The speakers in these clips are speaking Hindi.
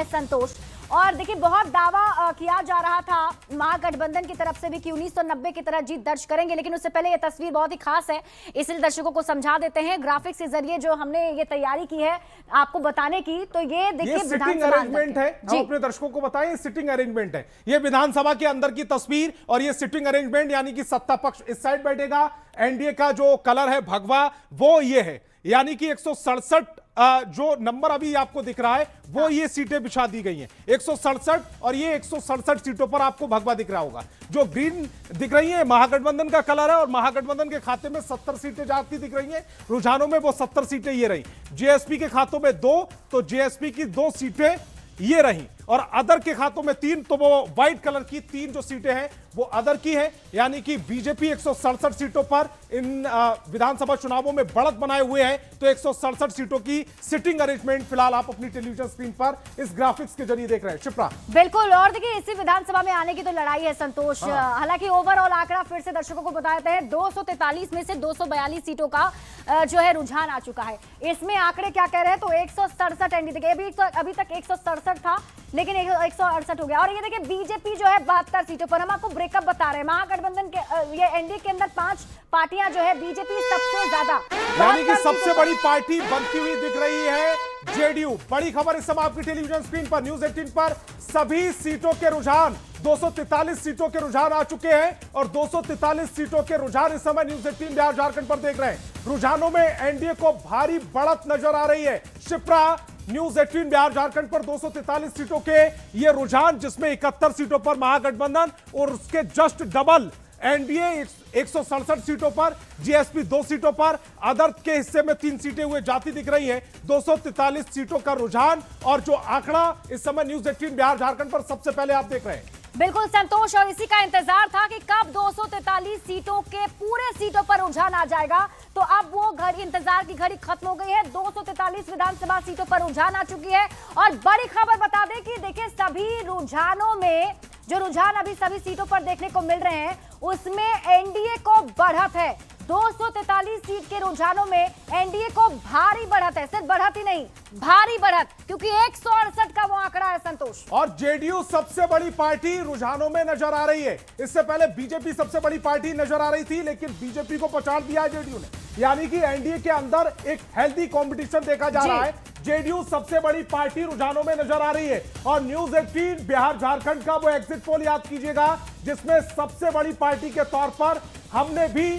है संतोष। और देखिए बहुत दावा किया जा रहा था महागठबंधन की तरफ से भी कि 1990 की तरह जीत दर्ज करेंगे, लेकिन उससे पहले ये तस्वीर बहुत ही खास है, इसलिए दर्शकों को समझा देते हैं ग्राफिक्स के जरिए जो हमने ये तैयारी की है आपको बताने की। तो ये देखिए सिटिंग अरेंजमेंट है, हम अपने दर्शकों को बताएं सिटिंग अरेंजमेंट है, ये विधानसभा के अंदर की तस्वीर और ये सिटिंग अरेंजमेंट, यानी कि सत्ता पक्ष इस साइड बैठेगा, एनडीए का जो कलर है भगवा वो ये है, यानी कि 167 जो नंबर अभी आपको दिख रहा है वो ये सीटें बिछा दी गई हैं 167, और ये 167 सीटों पर आपको भगवा दिख रहा होगा। जो ग्रीन दिख रही है महागठबंधन का कलर है और महागठबंधन के खाते में 70 सीटें जाती दिख रही हैं, रुझानों में वो 70 सीटें ये रही। जेएसपी के खातों में 2, तो जेएसपी की 2 सीटें ये रही, और अदर के खातों में 3, तो वो व्हाइट कलर की 3 जो सीटें हैं वो अदर की है, यानी कि बीजेपी 167 सीटों पर इन विधानसभा चुनावों में बढ़त बनाए हुए है। तो 167 सीटों की सिटिंग अरेंजमेंट फिलहाल आप अपनी टेलीविजन स्क्रीन पर इस ग्राफिक्स के जरिए देख रहे हैं। शिप्रा बिल्कुल, और देखिए इसी विधानसभा में आने की तो लड़ाई है संतोष। हालांकि ओवरऑल आंकड़ा फिर से दर्शकों को बताते हैं 243 में से 242 सीटों का जो है रुझान आ चुका है। इसमें आंकड़े क्या कह रहे हैं, तो 167 एनडीए देखिए अभी तक 167 था लेकिन 168 हो गया। और ये देखिए बीजेपी जो है 72 सीटों पर, हम आपको ब्रेकअप बता रहे हैं। महागठबंधन के ये एनडीए के अंदर 5 पार्टियां जो है, बीजेपी सबसे ज्यादा, यानी कि सबसे बड़ी पार्टी बनती हुई दिख रही है जेडीयू। बड़ी खबर इस समय आपकी टेलीविजन स्क्रीन पर न्यूज 18 पर, सभी सीटों के रुझान 243 सीटों के रुझान आ चुके हैं और 243 सीटों के रुझान इस समय न्यूज 18 बिहार झारखंड पर देख रहे हैं। रुझानों में एनडीए को भारी बढ़त नजर आ रही है। शिप्रा, न्यूज 18 बिहार झारखंड पर 243 सीटों के ये रुझान, जिसमें 71 सीटों पर महागठबंधन और उसके जस्ट डबल एनडीए 167 सीटों पर, जीएसपी 2 सीटों पर, अदर के हिस्से में 3 सीटें हुए जाती दिख रही हैं। 243 सीटों का रुझान और जो आंकड़ा इस समय न्यूज 18 बिहार झारखंड पर सबसे पहले आप देख रहे हैं। बिल्कुल संतोष, और इसी का इंतजार था कि कब 243 सीटों के पूरे सीटों पर रुझान आ जाएगा। तो अब वो घड़ी, इंतजार की घड़ी खत्म हो गई है। 243 विधानसभा सीटों पर रुझान आ चुकी है। और बड़ी खबर बता दें कि देखिए सभी रुझानों में जो रुझान अभी सभी सीटों पर देखने को मिल रहे हैं उसमें एनडीए को बढ़त है। 243 सीट के रुझानों में एनडीए को भारी बढ़त है, सिर्फ बढ़त ही नहीं भारी बढ़त, क्योंकि 168 का वो आंकड़ा है संतोष। और जेडीयू सबसे बड़ी पार्टी रुझानों में नजर आ रही है। इससे पहले बीजेपी सबसे बड़ी पार्टी नजर आ रही थी, लेकिन बीजेपी को पछाड़ दिया जेडीयू ने, यानी कि एनडीए के अंदर एक हेल्दी कंपटीशन देखा जा रहा है। जेडीयू सबसे बड़ी पार्टी रुझानों में नजर आ रही है। और न्यूज 18 बिहार झारखंड का वो एग्जिट पोल याद कीजिएगा, जिसमें सबसे बड़ी पार्टी के तौर पर हमने भी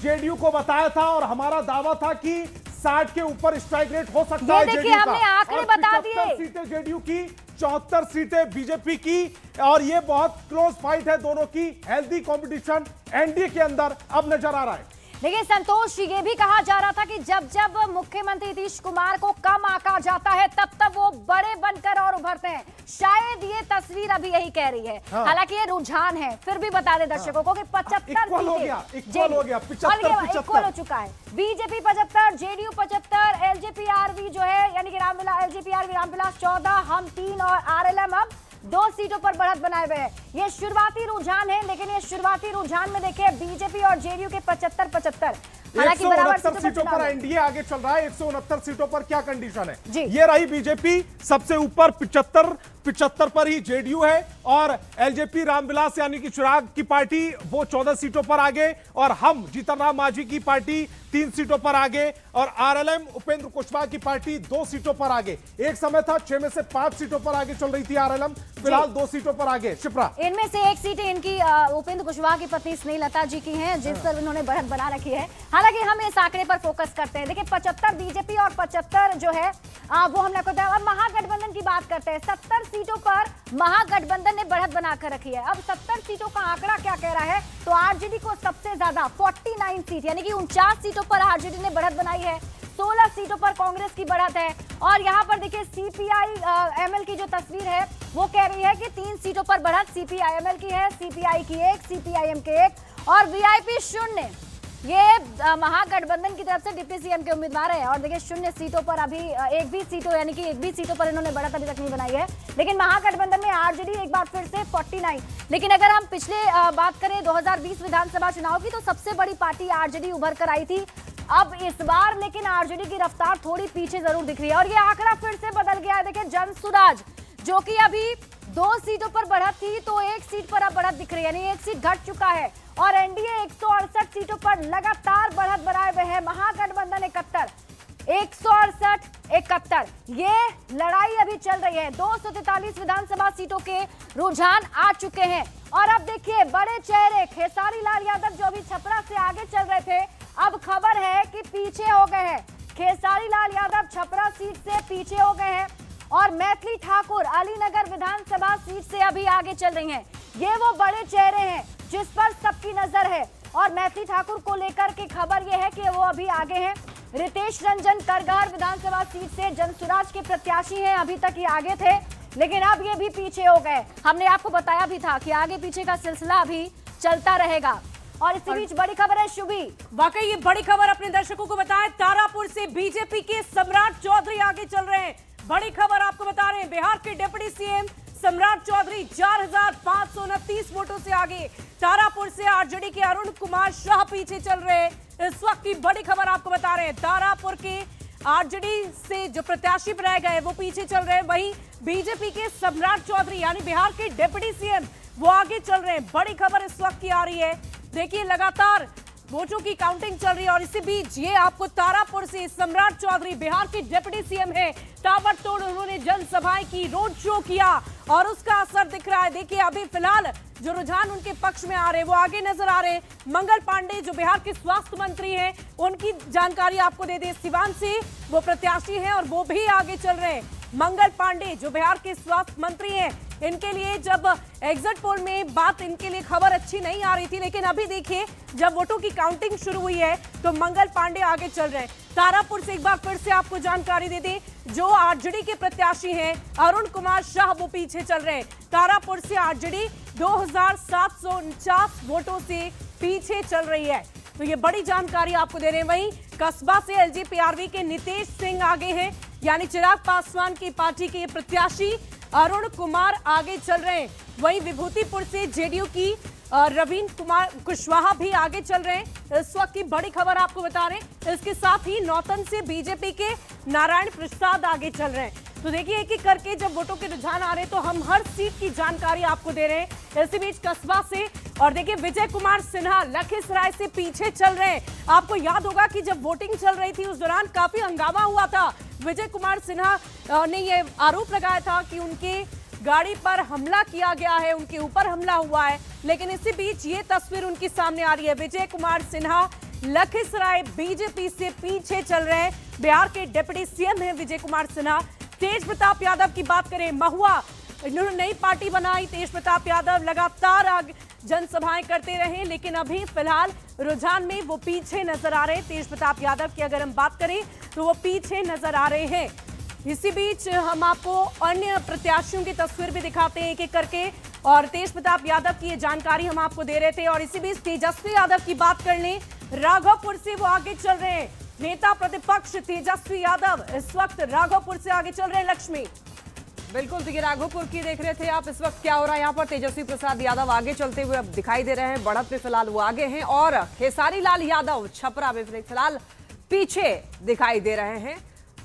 जेडीयू को बताया था और हमारा दावा था कि 60 के ऊपर स्ट्राइक रेट हो सकता है जेडीयू का। हमने आंकड़े बता दिए, 75 सीटें जेडीयू की, 74 सीटें बीजेपी की, और ये बहुत क्लोज फाइट है दोनों की। हेल्दी कंपटीशन एनडीए के अंदर अब नजर आ रहा है। देखिए संतोष, ये भी कहा जा रहा था कि जब जब मुख्यमंत्री नीतीश कुमार को कम आंका जाता है तब तब वो बड़े बनकर और उभरते हैं। शायद ये तस्वीर अभी यही कह रही है। हालांकि ये रुझान है, फिर भी बता दें दर्शकों को कि 75 इक्वल हो गया 75 हो चुका है। बीजेपी 75, जेडीयू 75, एलजेपी आरवी जो है यानी कि एलजेपी आरवी रामविलास 14, हम 3 और आरएलएम अब 2 सीटों पर बढ़त बनाए हुए हैं। ये शुरुआती रुझान है, लेकिन ये शुरुआती रुझान में देखिए बीजेपी और जेडीयू के 75-75, हालांकि बराबर सीटों पर एनडीए आगे चल रहा है। 169 सीटों पर क्या कंडीशन है, जी। ये रही बीजेपी सबसे ऊपर 75 पर ही जेडीयू है, और एलजेपी रामविलास यानी कि चिराग की पार्टी वो 14 सीटों पर आगे, और हम जीतनराम मांझी की पार्टी 3 सीटों पर आगे, और आरएलएम उपेंद्र कुशवाहा की पार्टी 2 सीटों पर आगे। एक समय था 6 में से 5 सीटों पर आगे चल रही थी आरएलएम, फिलहाल 2 सीटों पर आगे। शिप्रा, इनमें से एक सीट इनकी उपेंद्र कुशवाहा की पत्नी स्नेहलता जी की है, जिस पर उन्होंने बढ़त बना रखी है। हालांकि हम इस आंकड़े पर फोकस करते हैं। देखिए 75 बीजेपी और 75 जो है वो हमने को अब महागठबंधन की बात करते हैं। 70 सीटों पर महागठबंधन ने बढ़त बनाकर रखी है। अब 70 सीटों का आंकड़ा क्या कह रहा है, तो आरजेडी को सबसे ज्यादा 49 सीट यानी कि 49 सीटों पर आरजेडी ने बढ़त बनाई है। 16 सीटों पर कांग्रेस की बढ़त है। और यहाँ पर देखिए सीपीआई एमएल की जो तस्वीर है वो कह रही है कि 3 सीटों पर बढ़त सीपीआई एमएल की है, सीपीआई की 1, सीपीआईएम के 1 और वीआईपी 0। ये महागठबंधन की तरफ से डिप्टी सीएम के उम्मीदवार है। और देखिए 0 सीटों पर अभी एक भी सीटों पर इन्होंने बढ़त अभी तक नहीं बनाई है। लेकिन महागठबंधन में आरजेडी एक बार फिर से 49। लेकिन अगर हम पिछले बात करें 2020 विधानसभा चुनाव की, तो सबसे बड़ी पार्टी आरजेडी उभर कर आई थी। अब इस बार लेकिन आरजेडी की रफ्तार थोड़ी पीछे जरूर दिख रही है और ये आंकड़ा फिर से बदल गया है। देखिए जो कि अभी 2 सीटों पर बढ़त थी, तो 1 सीट पर अब बढ़त दिख रही है, यानी 1 सीट घट चुका है और एनडीए 168 सीटों पर लगातार बढ़त बनाए हुए है। महागठबंधन 168 71, ये लड़ाई अभी चल रही है। 243 विधानसभा सीटों के रुझान आ चुके हैं और अब देखिए बड़े चेहरे खेसारी लाल यादव जो अभी छपरा से आगे चल रहे थे, अब खबर है कि पीछे हो गए हैं। खेसारी लाल यादव छपरा सीट से पीछे हो गए हैं और मैथिली ठाकुर अलीनगर विधानसभा सीट से अभी आगे चल रही हैं। ये वो बड़े चेहरे हैं जिस पर सबकी नजर है और मैथिली ठाकुर को लेकर के खबर ये है कि वो अभी आगे हैं। रितेश रंजन करगहर विधानसभा सीट से जनसुराज के प्रत्याशी हैं, अभी तक ये आगे थे लेकिन अब ये भी पीछे हो गए। हमने आपको बताया भी था कि आगे पीछे का सिलसिला अभी चलता रहेगा। और इसी बीच बड़ी खबर है शुभी, वाकई ये बड़ी खबर अपने दर्शकों को बताएं। तारापुर से बीजेपी के सम्राट चौधरी आगे चल रहे हैं। बड़ी खबर आपको बता रहे हैं, बिहार के डिप्टी सीएम सम्राट चौधरी 4529 वोटों से आगे। तारापुर से आरजेडी के अरुण कुमार शाह पीछे चल रहे हैं। इस वक्त की बड़ी खबर आपको बता रहे हैं, तारापुर के आरजेडी से जो प्रत्याशी रह गए वो पीछे चल रहे हैं, वहीं बीजेपी के सम्राट चौधरी यानी बिहार के डिप्टी सीएम वो आगे चल रहे हैं। बड़ी खबर इस वक्त की आ रही है। देखिए लगातार वोटों की काउंटिंग चल रही है और इसी बीच ये आपको तारापुर से सम्राट चौधरी बिहार के डिप्टी सीएम है, ताबड़तोड़ उन्होंने जनसभाएं की, रोड शो किया और उसका असर दिख रहा है। देखिए अभी फिलहाल जो रुझान उनके पक्ष में आ रहे हैं वो आगे नजर आ रहे हैं। मंगल पांडे जो बिहार के स्वास्थ्य मंत्री हैं, उनकी जानकारी आपको दे दें, सिवान से वो प्रत्याशी हैं और वो भी आगे चल रहे हैं। मंगल पांडे जो बिहार के स्वास्थ्य मंत्री हैं, इनके लिए जब एग्जिट पोल में बात, इनके लिए खबर अच्छी नहीं आ रही थी, लेकिन अभी देखिए जब वोटों की काउंटिंग शुरू हुई है तो मंगल पांडे आगे चल रहे हैं। तारापुर से एक बार फिर से आपको जानकारी दे दें, जो आरजेडी के प्रत्याशी हैं अरुण कुमार शाह वो पीछे चल रहे हैं। तारापुर से आरजेडी 2749 वोटों से पीछे चल रही है, तो ये बड़ी जानकारी आपको दे रहे हैं। वहीं कस्बा से एलजेपीआरवी के नितेश सिंह आगे हैं, यानी चिराग पासवान की पार्टी के प्रत्याशी अरुण कुमार आगे चल रहे हैं। वहीं विभूतिपुर से जेडीयू की रवीन कुमार कुशवाहा भी आगे चल रहे हैं। इस वक्त की बड़ी खबर आपको बता रहे हैं। इसके साथ ही नौतन से बीजेपी के नारायण प्रसाद आगे चल रहे हैं। तो देखिए एक एक करके जब वोटों के रुझान आ रहे हैं तो हम हर सीट की जानकारी आपको दे रहे हैं। इसी बीच कस्बा से और देखिए विजय कुमार सिन्हा लखीसराय से पीछे चल रहे हैं। आपको याद होगा कि जब वोटिंग चल रही थी उस दौरान काफी हंगामा हुआ था। विजय कुमार सिन्हा ने यह आरोप लगाया था कि उनके गाड़ी पर हमला किया गया है, उनके ऊपर हमला हुआ है, लेकिन इसी बीच ये तस्वीर उनकी सामने आ रही है। विजय कुमार सिन्हा लखीसराय बीजेपी से पीछे चल रहे हैं। बिहार के डिप्टी सीएम हैं विजय कुमार सिन्हा। तेज प्रताप यादव की बात करें, महुआ इन्होंने नई पार्टी बनाई। तेज प्रताप यादव लगातार जनसभाएं करते रहे, लेकिन अभी फिलहाल रुझान में वो पीछे नजर आ रहे हैं। तेज प्रताप यादव की अगर हम बात करें तो वो पीछे नजर आ रहे हैं। इसी बीच हम आपको अन्य प्रत्याशियों की तस्वीर भी दिखाते हैं एक एक करके, और तेज प्रताप यादव की ये जानकारी हम आपको दे रहे थे। और इसी बीच तेजस्वी यादव की बात कर लें, राघवपुर से वो आगे चल रहे हैं। नेता प्रतिपक्ष तेजस्वी यादव इस वक्त राघवपुर से आगे चल रहे हैं। लक्ष्मी, बिल्कुल, देखिए राघोपुर की देख रहे थे आप, इस वक्त क्या हो रहा है यहाँ पर। तेजस्वी प्रसाद यादव आगे चलते हुए अब दिखाई दे रहे हैं, बढ़त में फिलहाल वो आगे हैं, और खेसारी लाल यादव छपरा में फिलहाल पीछे दिखाई दे रहे हैं।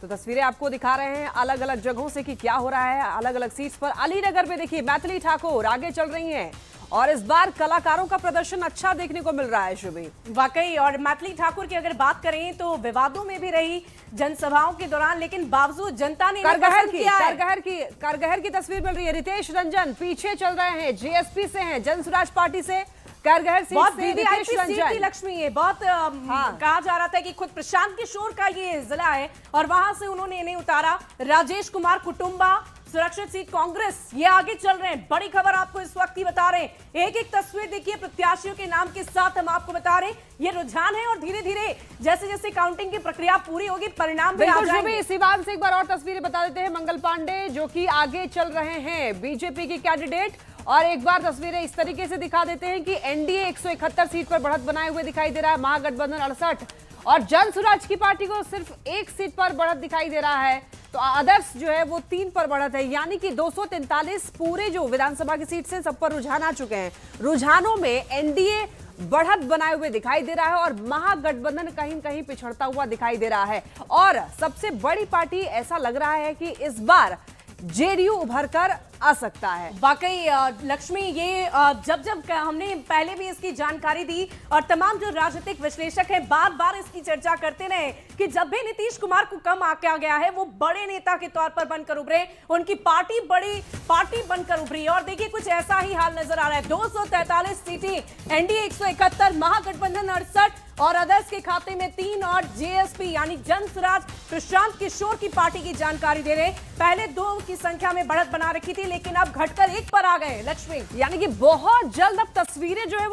तो तस्वीरें आपको दिखा रहे हैं अलग अलग जगहों से कि क्या हो रहा है अलग अलग सीट्स पर। अलीनगर में देखिए मैथिली ठाकुर आगे चल रही हैं और इस बार कलाकारों का प्रदर्शन अच्छा देखने को मिल रहा है। शुभी, वाकई, और मैथिली ठाकुर की अगर बात करें तो विवादों में भी रही जनसभाओं के दौरान, लेकिन बावजूद जनता ने करगहर की तस्वीर मिल रही है। रितेश रंजन पीछे चल रहे हैं, जीएसपी से हैं, जनसुराज पार्टी से करगहर सीट से रितेश रंजन। लक्ष्मी, ये बहुत कहा जा रहा था कि खुद प्रशांत किशोर का ये जिला है और वहां से उन्होंने इन्हें उतारा। राजेश कुमार कुटुंबा सुरक्षित सीट कांग्रेस, ये आगे चल रहे हैं। बड़ी खबर आपको इस वक्त की बता रहे हैं। एक एक तस्वीर देखिए प्रत्याशियों के नाम के साथ हम आपको बता रहे हैं। ये रुझान है और धीरे धीरे जैसे जैसे काउंटिंग की प्रक्रिया पूरी होगी परिणाम भी आ जाएंगे। सिवान से एक बार और तस्वीरें बता देते हैं। मंगल पांडे जो कि आगे चल रहे हैं, बीजेपी की कैंडिडेट, और एक बार तस्वीरें इस तरीके से दिखा देते हैं कि एनडीए 171 सीट पर बढ़त बनाए हुए दिखाई दे रहा है, महागठबंधन 68, और जनसुराज की पार्टी को सिर्फ 1 सीट पर बढ़त दिखाई दे रहा है। तो आदर्श जो है वो 3 पर बढ़त है, यानी कि 243 पूरे जो विधानसभा की सीट से सब पर रुझान आ चुके हैं। रुझानों में एनडीए बढ़त बनाए हुए दिखाई दे रहा है और महागठबंधन कहीं कहीं पिछड़ता हुआ दिखाई दे रहा है। और सबसे बड़ी पार्टी ऐसा लग रहा है कि इस बार जेडीयू उभर कर आ सकता है। वाकई लक्ष्मी, ये जब हमने पहले भी इसकी जानकारी दी और तमाम जो राजनीतिक विश्लेषक हैं बार बार इसकी चर्चा करते रहे कि जब भी नीतीश कुमार को कम आंका गया है वो बड़े नेता के तौर पर बनकर उभरे, उनकी पार्टी बड़ी पार्टी बनकर उभरी और देखिए कुछ ऐसा ही हाल नजर आ रहा है। 243 सीटें, एनडीए 171, महागठबंधन 68 और अदर्स के खाते में 3 और जेएसपी यानी जन स्वराज प्रशांत किशोर की पार्टी की जानकारी दे रहे। पहले 2 की संख्या में बढ़त बना रखी थी लेकिन अब घटकर 1 पर आ गए। लक्ष्मी, यानी कि बहुत जल्द अब तस्वीरें जो है वो